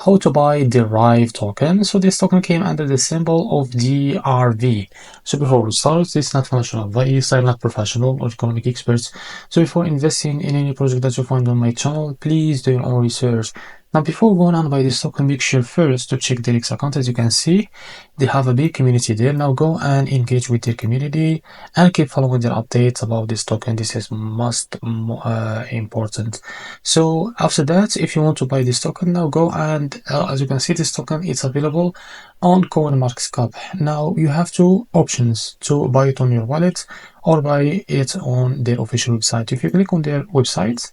how to buy DERIVE token. So this token came under the symbol of DRV. So before we start, this is not financial advice. I'm not professional or economic experts. So before investing in any project that you find on my channel, please do your own research. Now, before going on by this token, make sure first to check their X account. As you can see, they have a big community there. Now go and engage with their community and keep following their updates about this token. This is most important. So after that, if you want to buy this token, now go and as you can see, this token is available on CoinMarketCap. Now you have two options to buy it on your wallet or buy it on their official website. If you click on their website,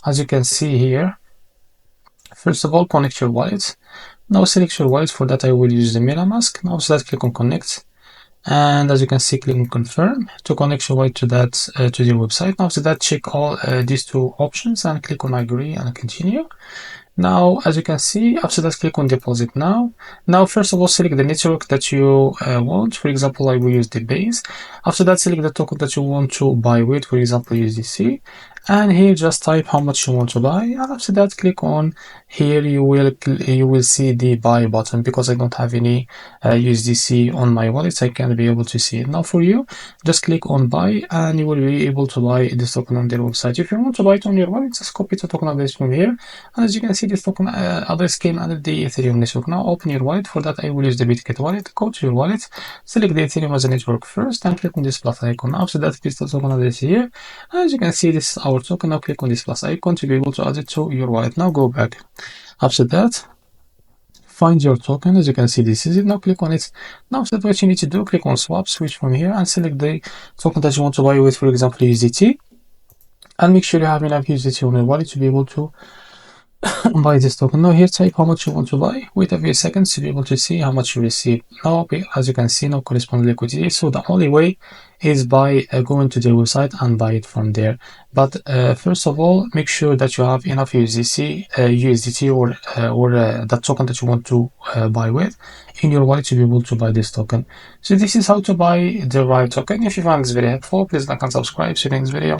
as you can see here, first of all, connect your wallet. Now select your wallet. For that, I will use the MetaMask. Now so that, click on connect. And as you can see, click on confirm to connect your wallet to that to your website. Now after that, check all these two options and click on agree and continue. Now, as you can see, after that, click on deposit now. Now, first of all, select the network that you want. For example, I will use the base. After that, select the token that you want to buy with, for example, USDC. And here, just type how much you want to buy. And after that, click on here. You will see the buy button. Because I don't have any USDC on my wallet, I can't be able to see it. Now, for you, just click on buy, and you will be able to buy this token on their website. If you want to buy it on your wallet, just copy the token address from here. And as you can see, this token address came under the Ethereum network. Now open your wallet. For that, I will use the Bitget wallet. Go to your wallet, select the Ethereum as a network first, and click on this plus icon. After that, paste the token address here. As you can see, this is our token. Now click on this plus icon to be able to add it to your wallet. Now go back. After that, find your token. As you can see, this is it. Now click on it. Now after that, what you need to do, click on swap, switch from here, and select the token that you want to buy with, for example, USDT. And make sure you have enough USDT on your wallet to be able to buy this token. Now here, type how much you want to buy. Wait a few seconds to be able to see how much you receive. Now, as you can see, no corresponding liquidity. So the only way is by going to their website and buy it from there. But first of all, make sure that you have enough USDT or that token that you want to buy with in your wallet to be able to buy this token. So this is how to buy the DERIVE token. If you find this very helpful, please like and subscribe. See you next video.